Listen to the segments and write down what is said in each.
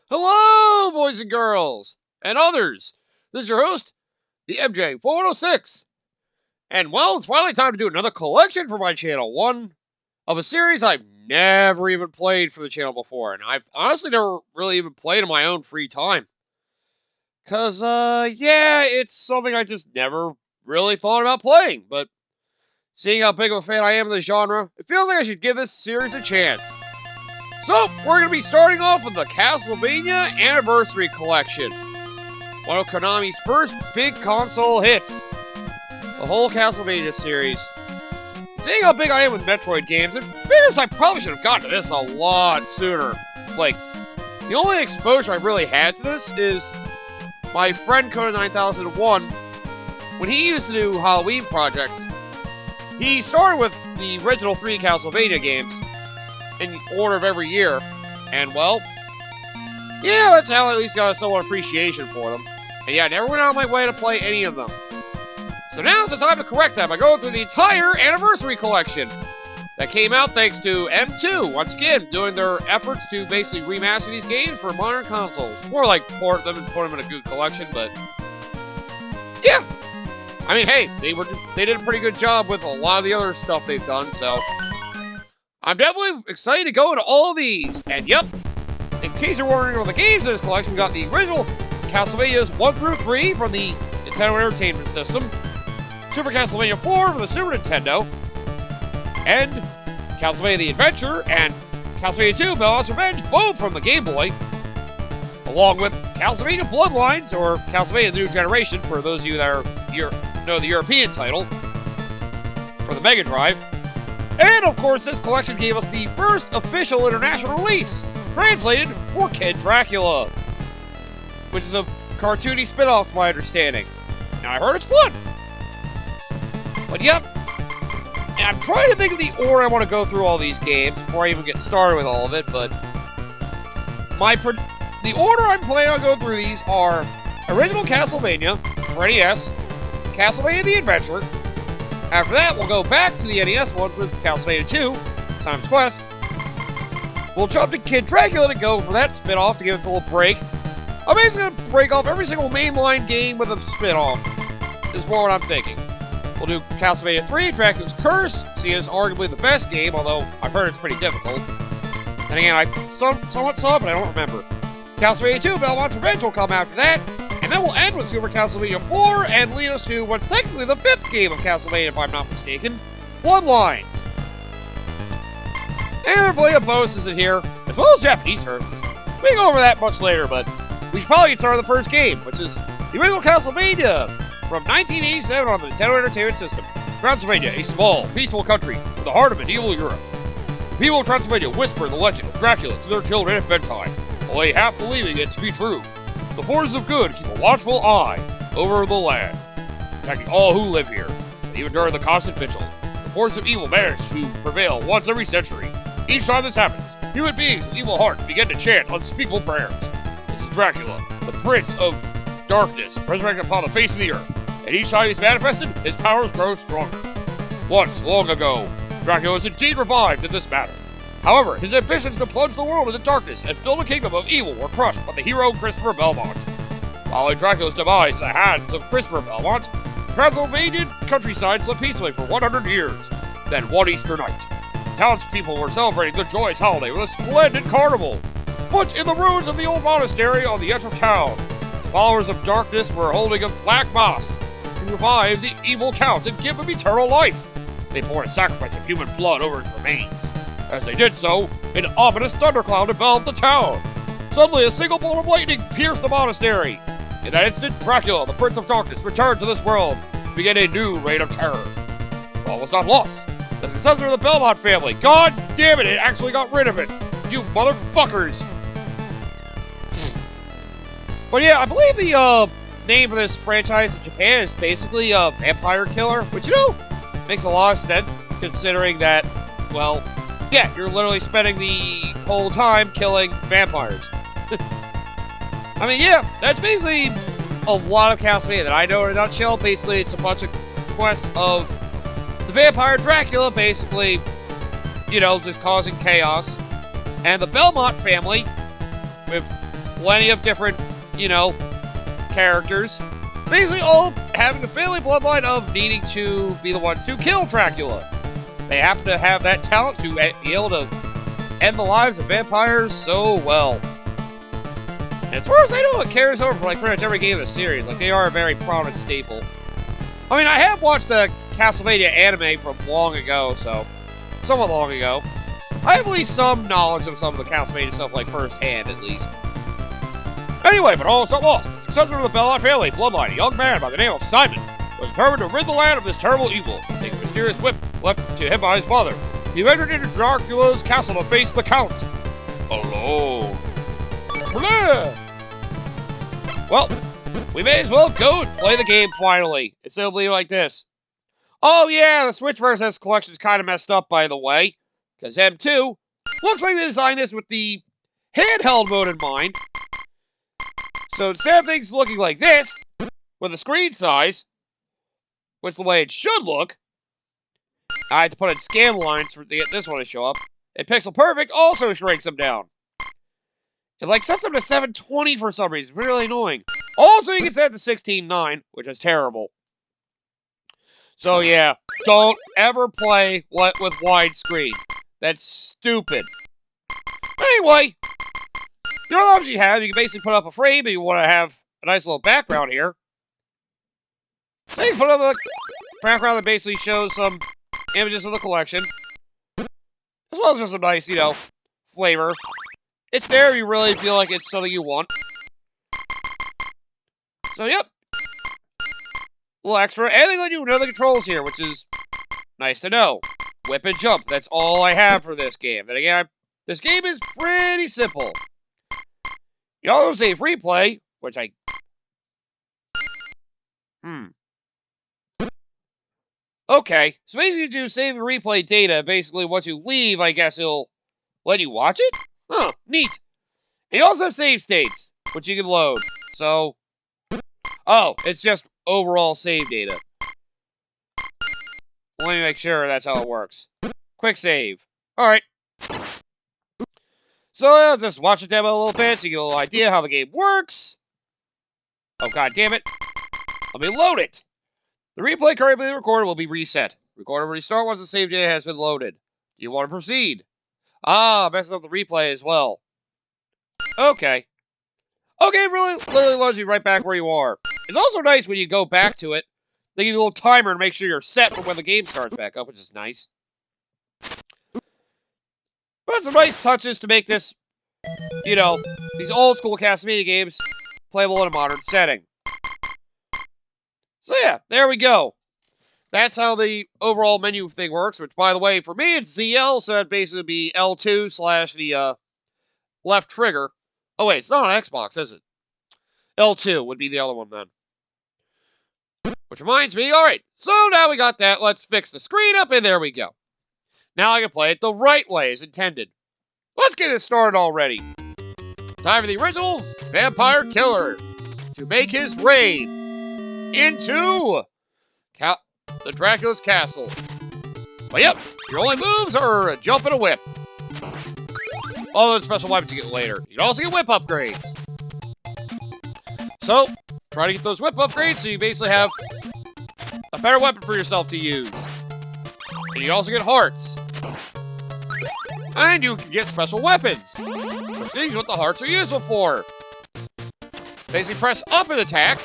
Hello, boys and girls, and others. This is your host, the MJ406. And well, it's finally time to do another collection for my channel. One of a series I've never even played for the channel before. And I've honestly never really even played in my own free time. Because, it's something I just never really thought about playing. But seeing how big of a fan I am of the genre, it feels like I should give this series a chance. So, we're going to be starting off with the Castlevania Anniversary Collection. One of Konami's first big console hits. The whole Castlevania series. Seeing how big I am with Metroid games, it figures I probably should have gotten to this a lot sooner. Like, the only exposure I've really had to this is my friend Coda 9001. When he used to do Halloween projects, he started with the original 3 Castlevania games in order of every year, and well, yeah, that's how I at least got a somewhat appreciation for them. And yeah, I never went out of my way to play any of them. So now's the time to correct that by going through the entire Anniversary Collection that came out thanks to M2, once again, doing their efforts to basically remaster these games for modern consoles. More like port them and put them in a good collection, but yeah. I mean, hey, they did a pretty good job with a lot of the other stuff they've done, so I'm definitely excited to go into all of these. And yep, in case you're wondering about the games in this collection, we got the original Castlevanias 1 through 3 from the Nintendo Entertainment System, Super Castlevania 4 from the Super Nintendo, and Castlevania The Adventure and Castlevania 2 Belmont's Revenge, both from the Game Boy, along with Castlevania Bloodlines, or Castlevania The New Generation, for those of you that know the European title, for the Mega Drive. And, of course, this collection gave us the first official international release, translated for Kid Dracula, which is a cartoony spin-off, to my understanding. Now, I heard it's fun. But, yep. And I'm trying to think of the order I want to go through all these games before I even get started with all of it, but the order I'm planning on going through these are original Castlevania for NES, Castlevania The Adventure. After that, we'll go back to the NES one with Castlevania 2, Simon's Quest. We'll jump to Kid Dracula to go for that spin-off to give us a little break. I'm basically going to break off every single mainline game with a spin-off, is more what I'm thinking. We'll do Castlevania 3, Dracula's Curse, see as arguably the best game, although I've heard it's pretty difficult. And again, I somewhat saw it, but I don't remember. Castlevania 2, Belmont's Revenge will come after that. And then we'll end with Super Castlevania 4 and lead us to what's technically the 5th game of Castlevania, if I'm not mistaken, Bloodlines. And there are plenty of bonuses in here, as well as Japanese versions. We can go over that much later, but we should probably get started with the first game, which is the original Castlevania from 1987 on the Nintendo Entertainment System. Transylvania, a small, peaceful country in the heart of medieval Europe. The people of Transylvania whisper the legend of Dracula to their children at bedtime, while they half believing it to be true. The forces of good keep a watchful eye over the land, protecting all who live here. And even during the constant vigil, the forces of evil manage to prevail once every century. Each time this happens, human beings with evil hearts begin to chant unspeakable prayers. This is Dracula, the Prince of Darkness, resurrected upon the face of the earth. And each time he's manifested, his powers grow stronger. Once, long ago, Dracula was indeed revived in this manner. However, his ambitions to plunge the world into darkness and build a kingdom of evil were crushed by the hero Christopher Belmont. Following Dracula's demise in the hands of Christopher Belmont, the Transylvanian countryside slept peacefully for 100 years. Then, one Easter night, the townspeople were celebrating the joyous holiday with a splendid carnival. But in the ruins of the old monastery on the edge of town, the followers of darkness were holding a black mass to revive the evil count and give him eternal life. They poured a sacrifice of human blood over his remains. As they did so, an ominous thundercloud enveloped the town. Suddenly, a single bolt of lightning pierced the monastery. In that instant, Dracula, the Prince of Darkness, returned to this world to begin a new reign of terror. All was not lost. The successor of the Belmont family, god damn it, it actually got rid of it! You motherfuckers! But yeah, I believe the name for this franchise in Japan is basically Vampire Killer, which, makes a lot of sense, considering that, well, yeah, you're literally spending the whole time killing vampires. I mean, yeah, that's basically a lot of Castlevania that I know in a nutshell. Basically, it's a bunch of quests of the vampire Dracula, basically, just causing chaos. And the Belmont family, with plenty of different, you know, characters. Basically all having the family bloodline of needing to be the ones to kill Dracula. They happen to have that talent to be able to end the lives of vampires so well. And as far as I know, it carries over for like pretty much every game in the series. Like, they are a very prominent staple. I mean, I have watched the Castlevania anime from long ago, so somewhat long ago. I have at least some knowledge of some of the Castlevania stuff, like firsthand at least. Anyway, but all is not lost. The successor of the Belmont family bloodline, a young man by the name of Simon, was determined to rid the land of this terrible evil. Taking a mysterious whip left to him by his father, he ventured into Dracula's castle to face the Count alone. Blah. Well, we may as well go and play the game finally, instead of leaving like this. Oh yeah, the Switch version of this collection is kind of messed up, by the way, because M2 looks like they designed this with the handheld mode in mind. So instead of things looking like this, with the screen size, which is the way it should look, I had to put in scan lines to get this one to show up, and Pixel Perfect also shrinks them down. It like sets them to 720 for some reason, really annoying. Also, you can set it to 16:9, which is terrible. So yeah, don't ever play with widescreen. That's stupid. Anyway, the other option you have, you can basically put up a frame if you want to have a nice little background here. Then you can put up a background that basically shows some images of the collection, as well as just some nice, you know, flavor. It's there if you really feel like it's something you want. So, yep. A little extra. And they let you know the controls here, which is nice to know. Whip and jump. That's all I have for this game. And again, this game is pretty simple. You also save replay, which I... Okay. So basically you do save and replay data. Basically, once you leave, I guess it'll let you watch it? Huh. Neat. And you also have save states, which you can load. So... Oh, it's just overall save data. Let me make sure that's how it works. Quick save. Alright. So, just watch the demo a little bit so you get a little idea how the game works. Oh, god damn it. Let me load it. The replay currently recorded will be reset. Recorder will restart once the save data has been loaded. Do you want to proceed? Ah, messes up the replay as well. Okay. Okay, really, literally loads you right back where you are. It's also nice when you go back to it. They give you a little timer to make sure you're set for when the game starts back up, which is nice. But some nice touches to make this, you know, these old school Castlevania games playable in a modern setting. So yeah, there we go. That's how the overall menu thing works, which, by the way, for me, it's ZL, so that'd basically be L2 / the left trigger. Oh wait, it's not on Xbox, is it? L2 would be the other one then. Which reminds me, alright, so now we got that, let's fix the screen up, and there we go. Now I can play it the right way as intended. Let's get this started already. Time for the original Vampire Killer to make his raid into the Dracula's castle. But yep, your only moves are a jump and a whip. All those special weapons you get later. You can also get whip upgrades. So, try to get those whip upgrades so you basically have a better weapon for yourself to use. And you also get hearts. And you can get special weapons. Which is what the hearts are useful for. Basically press up and attack,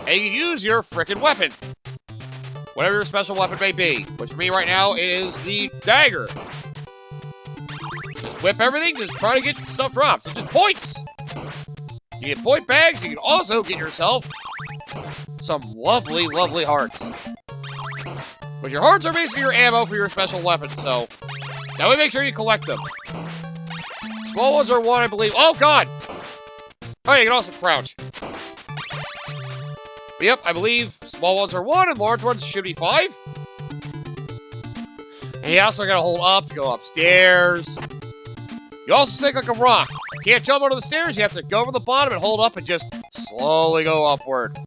and you use your frickin' weapon. Whatever your special weapon may be. Which for me right now, it is the dagger. Just whip everything, just try to get stuff dropped. So just points! You get point bags, you can also get yourself some lovely, lovely hearts. But your hearts are basically your ammo for your special weapons, so now we make sure you collect them. Small ones are 1, I believe. Oh, God! Oh, you can also crouch. But yep, I believe small ones are 1 and large ones should be 5. And you also gotta hold up to go upstairs. You also sink like a rock. You can't jump onto the stairs, you have to go over the bottom and hold up and just slowly go upward.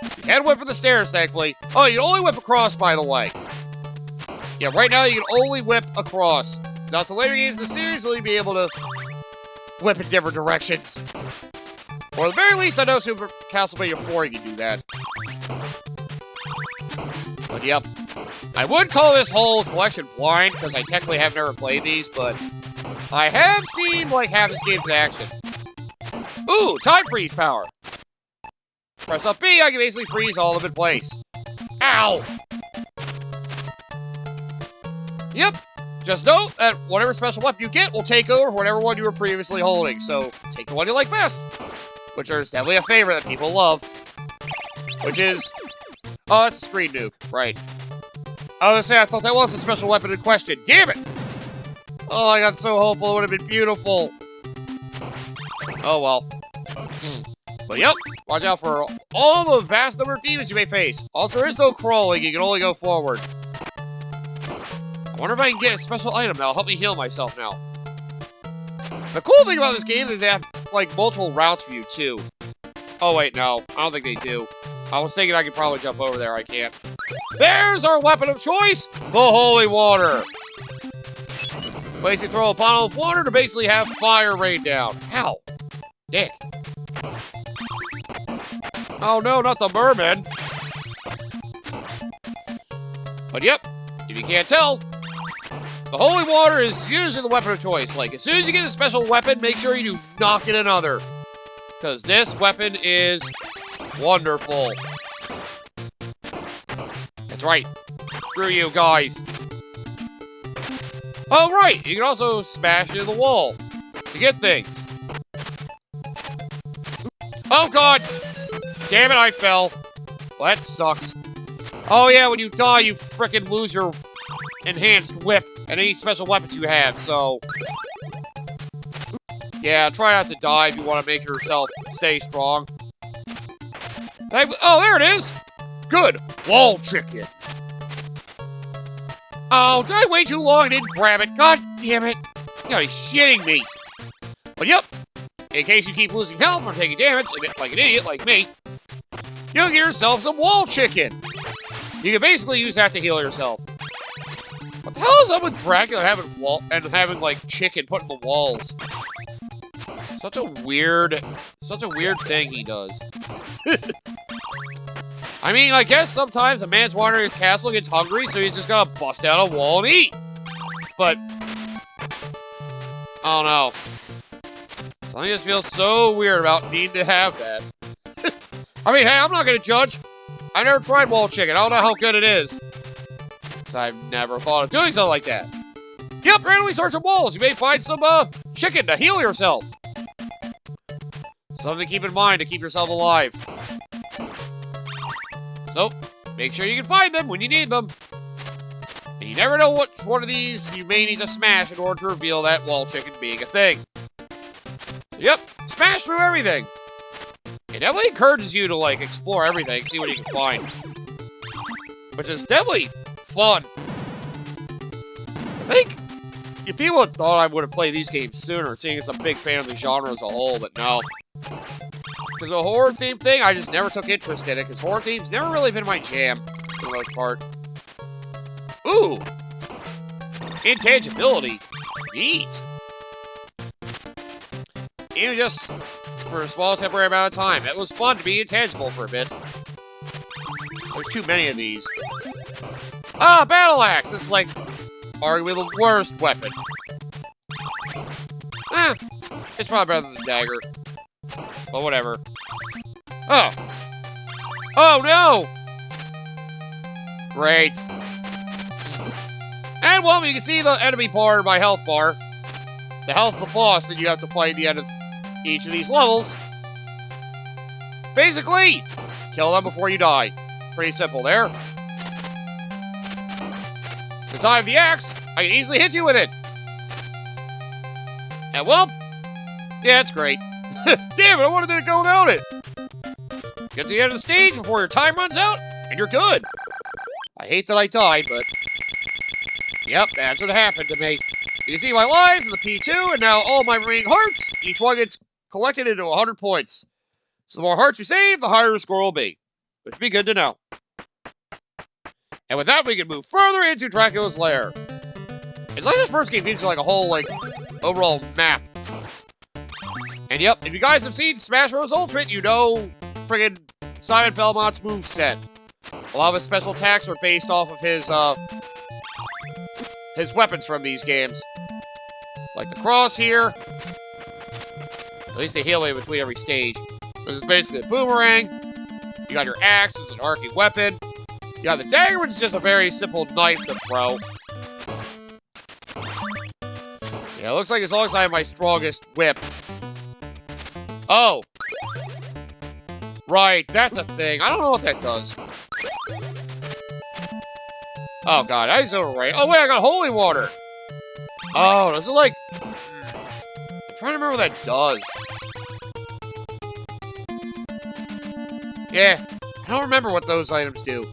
You can whip for the stairs, thankfully. Oh, you can only whip across, by the way. Yeah, right now you can only whip across. Now, to later games in the series, you'll be able to whip in different directions. Or at the very least, I know Super Castlevania 4 you can do that. But yep. I would call this whole collection blind, because I technically have never played these, but I have seen, like, half this game's in action. Ooh, time freeze power. Press up B, I can basically freeze all of them in place. Ow! Yep. Just note that whatever special weapon you get will take over whatever one you were previously holding, so take the one you like best. Which is definitely a favorite that people love. Which is... Oh, it's a screen nuke. Right. I was gonna say, I thought that was the special weapon in question. Damn it! Oh, I got so hopeful it would have been beautiful. Oh, well. But yep, watch out for all the vast number of demons you may face. Also, there is no crawling, you can only go forward. I wonder if I can get a special item that'll help me heal myself now. The cool thing about this game is they have, like, multiple routes for you, too. Oh, wait, no. I don't think they do. I was thinking I could probably jump over there. I can't. There's our weapon of choice! The Holy Water! Basically throw a bottle of water to basically have fire rain down. Ow! Dick. Oh no, not the merman. But yep, if you can't tell, the Holy Water is usually the weapon of choice. Like, as soon as you get a special weapon, make sure you do not get another. Because this weapon is wonderful. That's right. Screw you guys. Oh, right. You can also smash into the wall to get things. Oh, God. Damn it, I fell. Well, that sucks. Oh, yeah, when you die, you frickin' lose your enhanced whip and any special weapons you have, so... Yeah, try not to die if you want to make yourself stay strong. Oh, there it is! Good! Wall chicken! Oh, did I wait too long and didn't grab it? God damn it! You gotta be shitting me! But yep, in case you keep losing health or taking damage, like an idiot like me, you'll get yourself some wall chicken! You can basically use that to heal yourself. What the hell is up with Dracula having like chicken put in the walls? Such a weird thing he does. I mean, I guess sometimes a man's wandering his castle gets hungry, so he's just gonna bust out a wall and eat. But, I don't know. Something just feels so weird about needing to have that. I mean, hey, I'm not gonna judge. I've never tried wall chicken. I don't know how good it is. Because I've never thought of doing something like that. Yep, randomly search some walls. You may find some, chicken to heal yourself. Something to keep in mind to keep yourself alive. So, make sure you can find them when you need them. And you never know which one of these you may need to smash in order to reveal that wall chicken being a thing. So, yep, smash through everything. It definitely encourages you to, like, explore everything, see what you can find. Which is definitely fun. I think if people had thought I would have played these games sooner, seeing as I'm a big fan of the genre as a whole, but no. Because a horror theme thing, I just never took interest in it, because horror themes never really been my jam, for the most part. Ooh! Intangibility. Neat. Even just for a small temporary amount of time. It was fun to be intangible for a bit. There's too many of these. Ah, battle axe! This is like arguably the worst weapon. It's probably better than the dagger. But whatever. Oh! Oh no! Great. And well, you can see the enemy bar of my health bar. The health of the boss that you have to fight at the end of each of these levels. Basically, kill them before you die. Pretty simple there. Since I have the axe, I can easily hit you with it. And well, yeah, it's great. Damn it, I wanted to go without it. Get to the end of the stage before your time runs out, and you're good. I hate that I died, but... Yep, that's what happened to me. You can see my lives in the P2, and now all my remaining hearts, each one gets collected into 100 points. So the more hearts you save, the higher your score will be. Which would be good to know. And with that, we can move further into Dracula's lair. It's like this first game gives you like a whole, like, overall map. And yep, if you guys have seen Smash Bros. Ultimate, you know friggin' Simon Belmont's moveset. A lot of his special attacks are based off of his weapons from these games. Like the cross here. At least they heal me between every stage. This is basically a boomerang. You got your axe, it's an arcing weapon. You got the dagger, which is just a very simple knife to throw. Yeah, it looks like as long as I have my strongest whip. Oh. Right, that's a thing. I don't know what that does. Oh, God, I just overrated. Oh, wait, I got holy water. Oh, does it like... I'm trying to remember what that does. Yeah, I don't remember what those items do.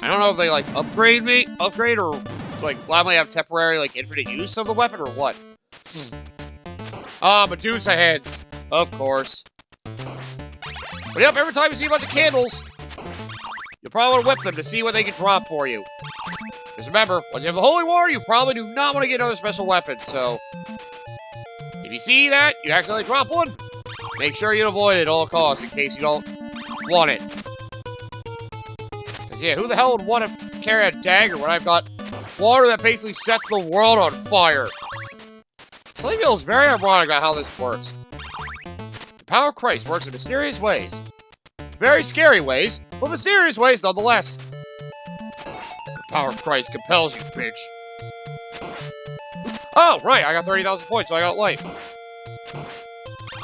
I don't know if they, like, upgrade or, like, allow me to have temporary, like, infinite use of the weapon or what. Ah, Medusa heads. Of course. But yep, every time you see a bunch of candles, you'll probably want to whip them to see what they can drop for you. Just remember, once you have the holy water, you probably do not want to get another special weapon, so... If you see that, you accidentally drop one, make sure you avoid it at all costs in case you don't want it. Because, yeah, who the hell would want to carry a dagger when I've got water that basically sets the world on fire? Something feels very ironic about how this works. The power of Christ works in mysterious ways. Very scary ways, but mysterious ways nonetheless. The power of Christ compels you, bitch. Oh, right, I got 30,000 points, so I got life.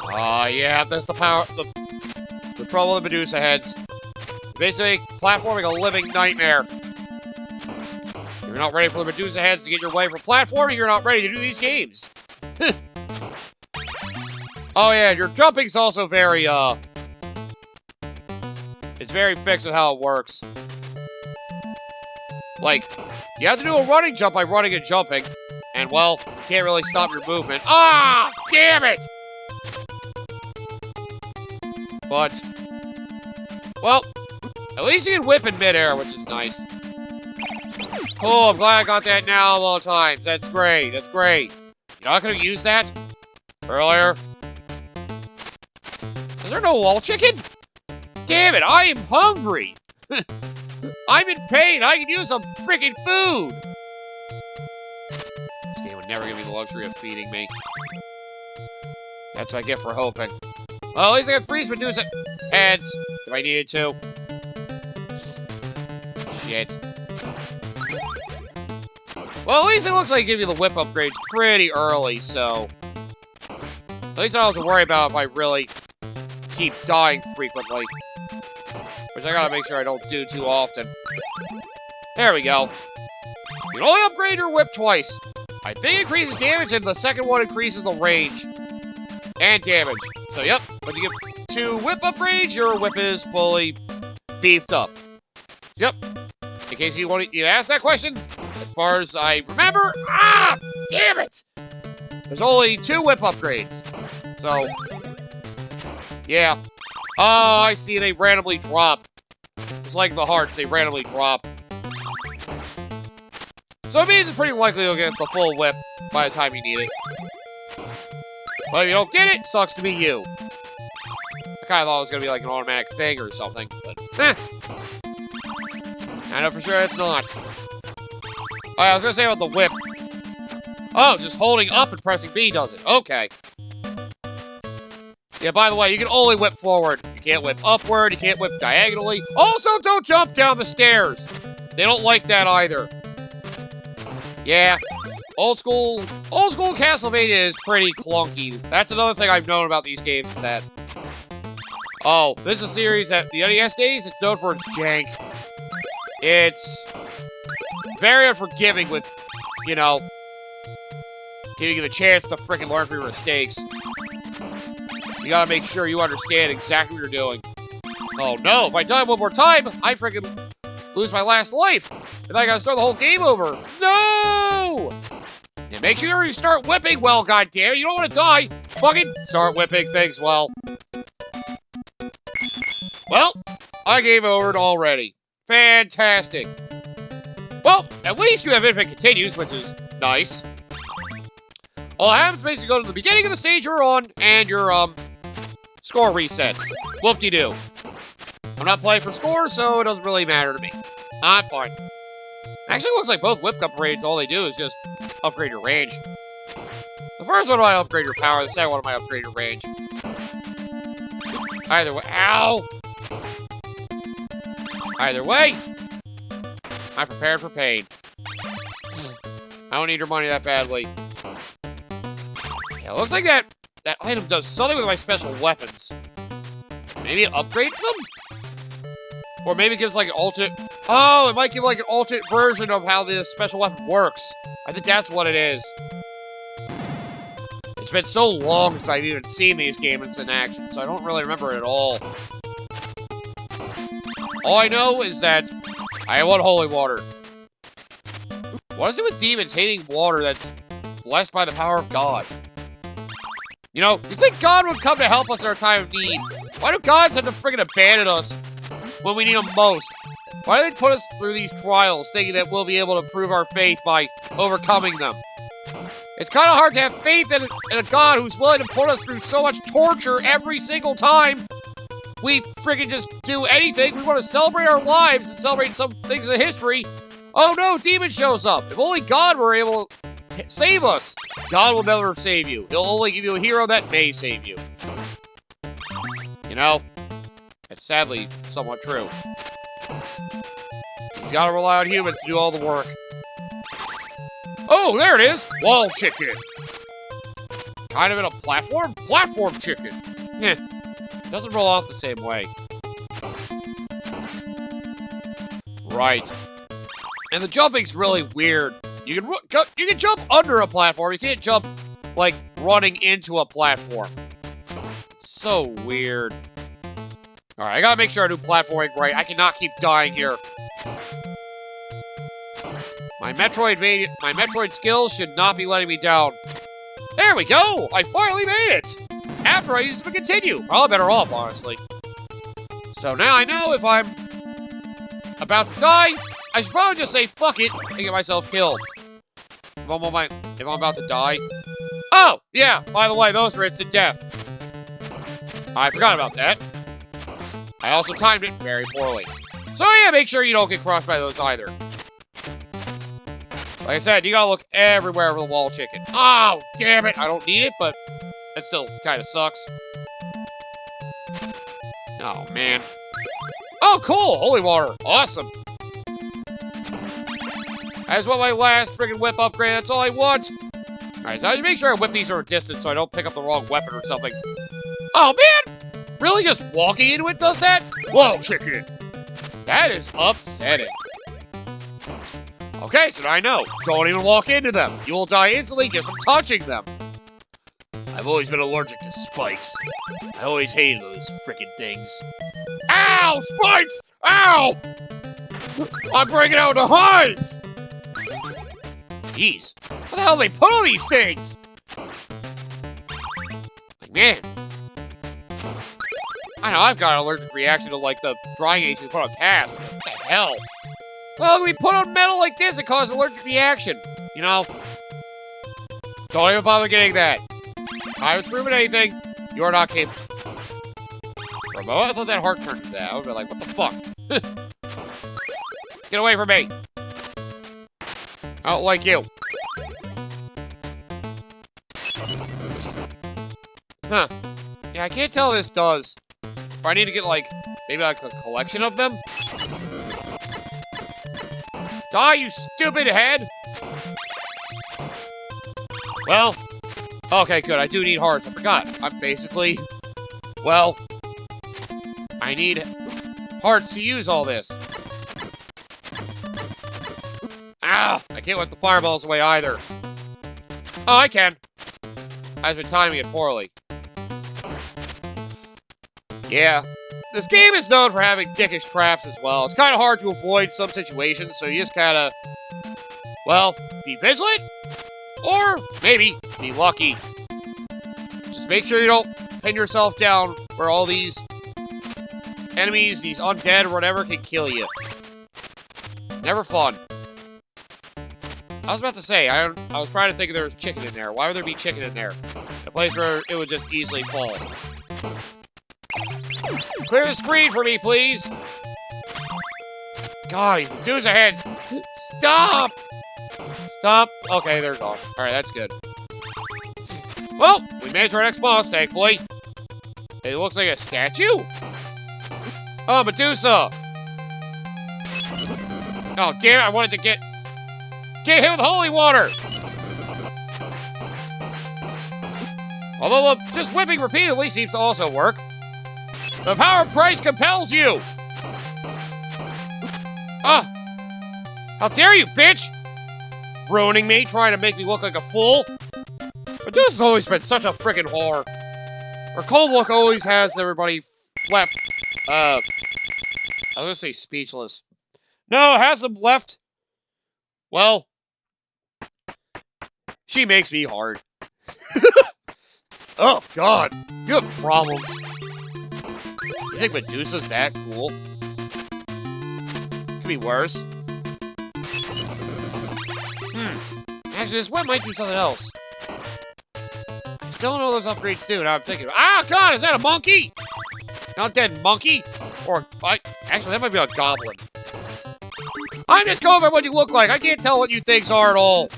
Yeah, that's the power, the trouble of the Medusa heads. Basically, platforming a living nightmare. If you're not ready for the Medusa heads to get your way for platforming, you're not ready to do these games. Oh yeah, your jumping's also very, it's very fixed with how it works. Like, you have to do a running jump by running and jumping. And, well, you can't really stop your movement. Ah! Damn it! But, well, at least you can whip in midair, which is nice. Cool, I'm glad I got that now all the times. That's great, that's great. You're not gonna use that? Earlier? Is there no wall chicken? Damn it, I am hungry! I'm in pain, I can use some freaking food! This game would never give me the luxury of feeding me. That's what I get for hoping. Well, at least I can freeze Medusa heads if I needed to. Shit. Well, at least it looks like it give you the whip upgrades pretty early, so... At least I don't have to worry about if I really keep dying frequently. Which I gotta make sure I don't do too often. There we go. You can only upgrade your whip twice. I think it increases damage, and the second one increases the range. And damage. So, yep. When you get 2 whip upgrades, your whip is fully beefed up. Yep. In case you want to ask that question, as far as I remember, damn it! There's only 2 whip upgrades. So, yeah. Oh, I see, they randomly drop. It's like the hearts, they randomly drop. So it means it's pretty likely you'll get the full whip by the time you need it. But if you don't get it, sucks to be you. I kind of thought it was going to be like an automatic thing or something, but I know for sure it's not. Oh, I was going to say about the whip. Oh, just holding up and pressing B does it. Okay. Yeah, by the way, you can only whip forward. You can't whip upward, you can't whip diagonally. Also, don't jump down the stairs. They don't like that either. Yeah. Old school Castlevania is pretty clunky. That's another thing I've known about these games is that... Oh, this is a series that the NES days, it's known for its jank. It's very unforgiving with, you know, giving you the chance to frickin' learn from your mistakes. You gotta make sure you understand exactly what you're doing. Oh no, if I die one more time, I frickin' lose my last life. And I gotta start the whole game over. No! And make sure you start whipping well, goddammit. You don't wanna die. Fucking start whipping things well. Well, I game overed already. Fantastic. Well, at least you have infinite continues, which is nice. All that happens basically go to the beginning of the stage you're on, and your, score resets. Whoop-de-doo. I'm not playing for score, so it doesn't really matter to me. I'm fine. Actually, it looks like both whip upgrades, all they do is just upgrade your range. The first one might upgrade your power, the second one might upgrade your range. Either way, ow! Either way, I'm prepared for pain. I don't need your money that badly. Yeah, it looks like that item does something with my special weapons. Maybe it upgrades them? Or maybe it gives like an alternate... Oh, it might give like an alternate version of how the special weapon works. I think that's what it is. It's been so long since I've even seen these games in action, so I don't really remember it at all. All I know is that I want holy water. What is it with demons hating water that's blessed by the power of God? You know, you think God would come to help us in our time of need. Why do gods have to friggin' abandon us when we need them most? Why do they put us through these trials thinking that we'll be able to prove our faith by overcoming them? It's kind of hard to have faith in a God who's willing to put us through so much torture every single time we friggin' just do anything. We want to celebrate our lives and celebrate some things in history. Oh no, demon shows up. If only God were able to save us. God will never save you. He'll only give you a hero that may save you. You know, it's sadly somewhat true. You gotta rely on humans to do all the work. Oh, there it is! Wall chicken! Kind of in a platform? Platform chicken! Heh. Doesn't roll off the same way. Right. And the jumping's really weird. You can jump under a platform. You can't jump, like, running into a platform. It's so weird. Alright, I gotta make sure I do platforming right. I cannot keep dying here. My Metroid skills should not be letting me down. There we go! I finally made it! After I used it to continue. Probably better off, honestly. So now I know if I'm about to die, I should probably just say fuck it and get myself killed. If I'm about to die. Oh, yeah, by the way, those are instant death. I forgot about that. I also timed it very poorly. So yeah, make sure you don't get crushed by those either. Like I said, you gotta look everywhere for the wall chicken. Oh, damn it. I don't need it, but that still kind of sucks. Oh, man. Oh, cool. Holy water. Awesome. I just want my last friggin' whip upgrade. That's all I want. Alright, so I should make sure I whip these from a distance so I don't pick up the wrong weapon or something. Oh, man! Really just walking into it does that? Whoa, chicken! That is upsetting. Okay, so now I know. Don't even walk into them. You will die instantly just from touching them. I've always been allergic to spikes. I always hated those frickin' things. Ow! Spikes! Ow! I'm breaking out into hives! Jeez. What the hell do they put on these things? Like, man. I know, I've got an allergic reaction to, like, the drying agents put on cast. What the hell? Well, we put on metal like this, it causes an allergic reaction. You know? Don't even bother getting that. I was proving anything. You're not capable. For a moment, I thought that heart turned to that. I would be like, what the fuck? Get away from me. I don't like you. Huh. Yeah, I can't tell this does. Or I need to get, like, maybe like a collection of them? Die, you stupid head! Well, okay, good. I do need hearts. I forgot. I'm basically... Well... I need hearts to use all this. Ah! I can't let the fireballs away either. Oh, I can. I've been timing it poorly. Yeah. This game is known for having dickish traps as well. It's kind of hard to avoid some situations, so you just gotta... Well, be vigilant? Or, maybe, be lucky. Just make sure you don't pin yourself down where all these enemies, these undead or whatever, can kill you. Never fun. I was about to say, I was trying to think if there was chicken in there. Why would there be chicken in there? A place where it would just easily fall. Clear the screen for me, please. God, Medusa heads. Stop! Stop. Okay, they're gone. Alright, that's good. Well, we made it to our next boss, thankfully. It looks like a statue. Oh, Medusa. Oh, damn it, I wanted to get hit with holy water. Although just whipping repeatedly seems to also work. The power of Christ compels you. Ah! How dare you, bitch! Ruining me, trying to make me look like a fool. Medusa's always been such a freaking whore. Her cold look always has everybody left, I was gonna say speechless. No, it has them left. Well, she makes me hard. Oh, God. You have problems. You think Medusa's that cool? Could be worse. Actually, this web might do something else. I still don't know what those upgrades do. Now I'm thinking, ah, God, is that a monkey? Not dead monkey? Or, actually, that might be a goblin. I'm just going by what you look like. I can't tell what you things are at all.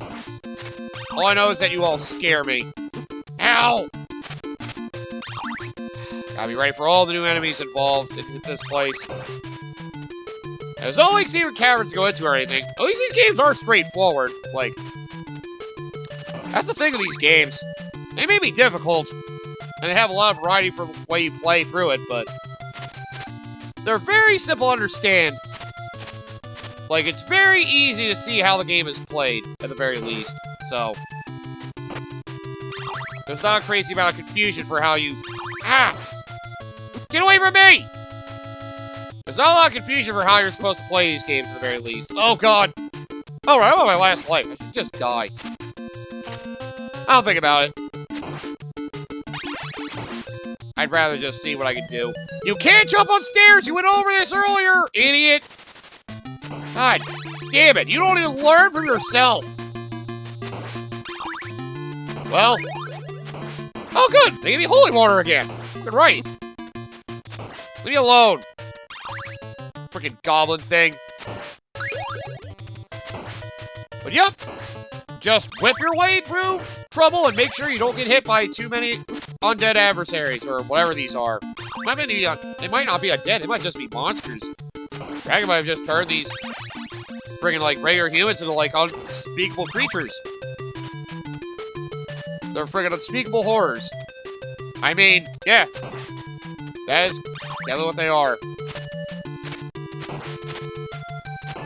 All I know is that you all scare me. Ow! Gotta be ready for all the new enemies involved in this place. There's no like secret caverns to go into or anything. At least these games are straightforward. Like, that's the thing with these games. They may be difficult, and they have a lot of variety for the way you play through it, but they're very simple to understand. Like, it's very easy to see how the game is played, at the very least. So, there's not a crazy amount of confusion for how you... Ah! Get away from me! There's not a lot of confusion for how you're supposed to play these games, at the very least. Oh, God! Alright, I'm on my last life. I should just die. I'll think about it. I'd rather just see what I can do. You can't jump on stairs! You went over this earlier, idiot! God damn it, you don't even learn from yourself! Well... Oh, good! They gave me holy water again! Good right. Leave me alone. Freaking goblin thing. But yep. Just whip your way through trouble and make sure you don't get hit by too many undead adversaries, or whatever these are. They might not be undead, they might just be monsters. Dragon might have just turned these friggin' like regular humans into like unspeakable creatures. They're friggin' unspeakable horrors. I mean, yeah. That is definitely what they are.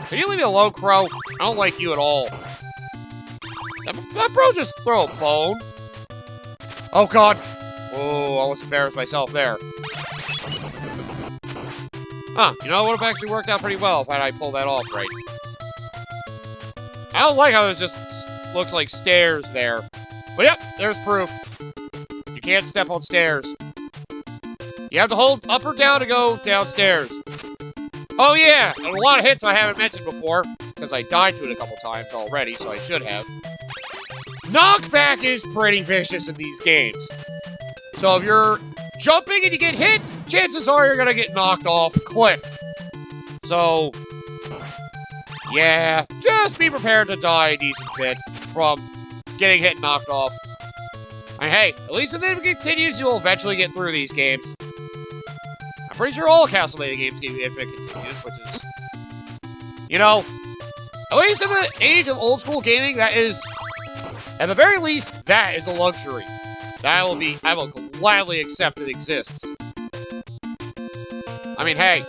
Can you leave me alone, Crow? I don't like you at all. That bro just throw a bone. Oh, God. Oh, I almost embarrassed myself there. Huh, you know, it would have actually worked out pretty well if I pulled that off right. I don't like how there's just looks like stairs there. But yep, there's proof. You can't step on stairs. You have to hold up or down to go downstairs. Oh yeah, and a lot of hits I haven't mentioned before, because I died to it a couple times already, so I should have. Knockback is pretty vicious in these games. So if you're jumping and you get hit, chances are you're gonna get knocked off a cliff. So, yeah, just be prepared to die a decent bit from getting hit and knocked off. And hey, at least if it continues, you'll eventually get through these games. I'm pretty sure all Castlevania games if it continues, which is, you know, at least in the age of old school gaming, that is, at the very least, that is a luxury. I will gladly accept it exists. I mean, hey,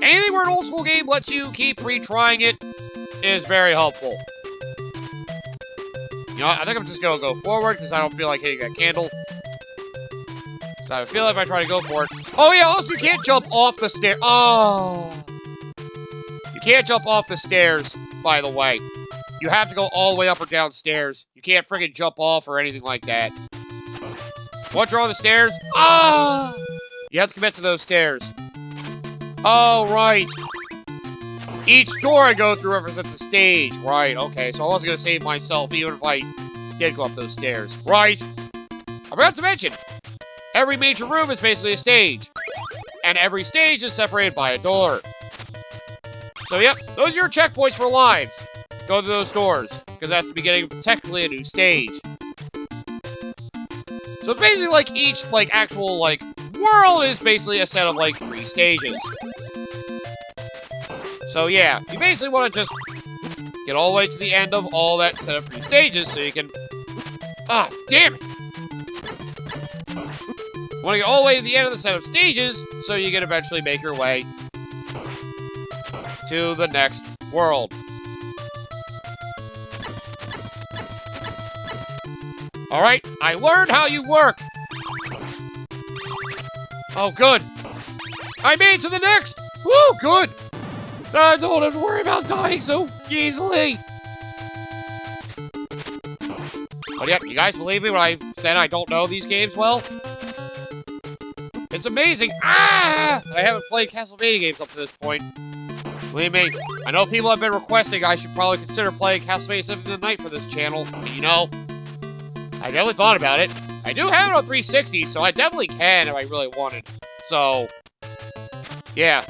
anything where an old school game lets you keep retrying it is very helpful. You know, I think I'm just gonna go forward because I don't feel like hitting that candle. So I feel like if I try to go for it. Oh yeah, also you can't jump off the stair. Oh. You can't jump off the stairs, by the way. You have to go all the way up or downstairs. You can't friggin' jump off or anything like that. Once you're on the stairs, you have to commit to those stairs. Oh, right. each door I go through represents a stage. Right, okay, so I wasn't going to save myself even if I did go up those stairs. Right. I forgot to mention, every major room is basically a stage. And every stage is separated by a door. So, yep, those are your checkpoints for lives. Go through those doors, because that's the beginning of technically a new stage. So it's basically like each, like, actual, like, world is basically a set of, like, 3 stages. So, yeah, you basically want to just get all the way to the end of all that set of 3 stages so you can... Ah, damn it! You want to get all the way to the end of the set of stages so you can eventually make your way to the next world. Alright, I learned how you work! Oh, good. I made it to the next! Woo, good! I don't have to worry about dying so easily! But yeah, you guys believe me when I said I don't know these games well? It's amazing! Ah! I haven't played Castlevania games up to this point. Believe me, I know people have been requesting I should probably consider playing Castlevania Symphony of the Night for this channel. And you know, I definitely thought about it. I do have it on 360, so I definitely can if I really wanted. So, yeah.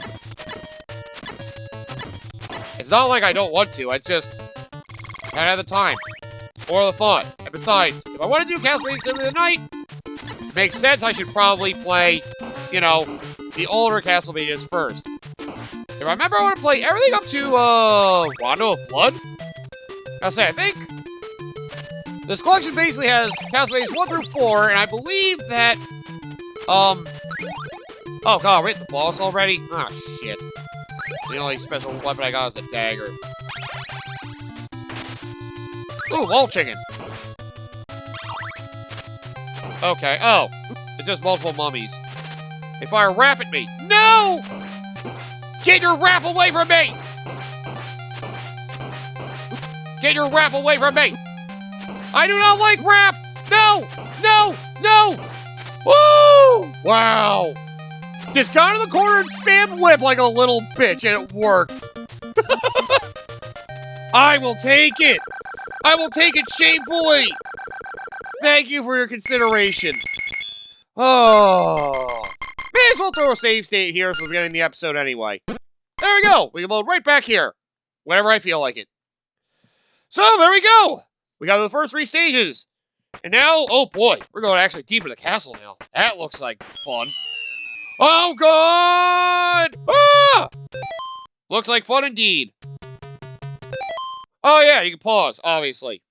It's not like I don't want to, it's just, I don't have the time. Or the thought. And besides, if I want to do Castlevania Symphony of the Night, it makes sense I should probably play, you know, the older Castlevanias first. If I remember, I want to play everything up to, Rondo of Blood? I'll say, I think this collection basically has Castlevanias 1 through 4, and I believe that, oh god, we're at the boss already? Ah, shit. The only special weapon I got is a dagger. Ooh, wall chicken. Okay, oh. It's just multiple mummies. They fire rap at me. No! Get your rap away from me! Get your rap away from me! I do not like rap! No! No! No! Woo! Wow! Just got in the corner and spammed whip like a little bitch, and it worked. I will take it! I will take it shamefully! Thank you for your consideration. Oh. May as well throw a save state here so we're getting the episode anyway. There we go! We can load right back here. Whenever I feel like it. So, there we go! We got the first 3 stages. And now, oh boy, we're going actually deep into the castle now. That looks like fun. Oh god! Ah! Looks like fun indeed. Oh yeah, you can pause, obviously.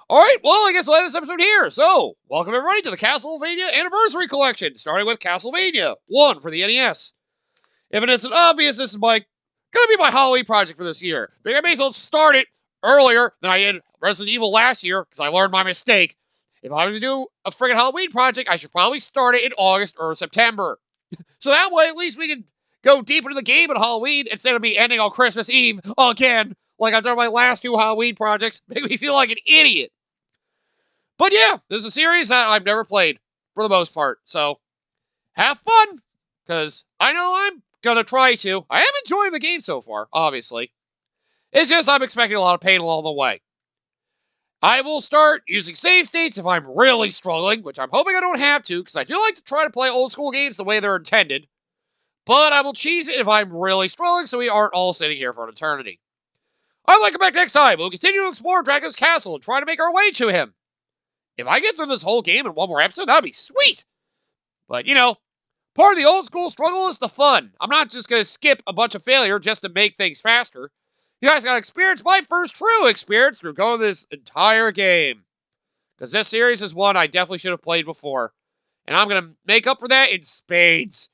Alright, well, I guess we'll end this episode here. So, welcome everybody to the Castlevania Anniversary Collection, starting with Castlevania 1 for the NES. If it isn't obvious, this is gonna be my Halloween project for this year. But I may as well start it earlier than I did Resident Evil last year, because I learned my mistake. If I was to do a friggin' Halloween project, I should probably start it in August or September. So that way, at least we can go deep into the game at Halloween, instead of me ending on Christmas Eve again, like I've done my last 2 Halloween projects. Make me feel like an idiot. But yeah, this is a series that I've never played, for the most part. So, have fun, because I know I'm gonna try to. I am enjoying the game so far, obviously. It's just I'm expecting a lot of pain along the way. I will start using save states if I'm really struggling, which I'm hoping I don't have to, because I do like to try to play old school games the way they're intended. But I will cheese it if I'm really struggling, so we aren't all sitting here for an eternity. I'd like to come back next time. We'll continue to explore Dracula's castle and try to make our way to him. If I get through this whole game in one more episode, that'd be sweet! But, you know, part of the old school struggle is the fun. I'm not just going to skip a bunch of failure just to make things faster. You guys got to experience my first true experience through going this entire game. Because this series is one I definitely should have played before. And I'm going to make up for that in spades.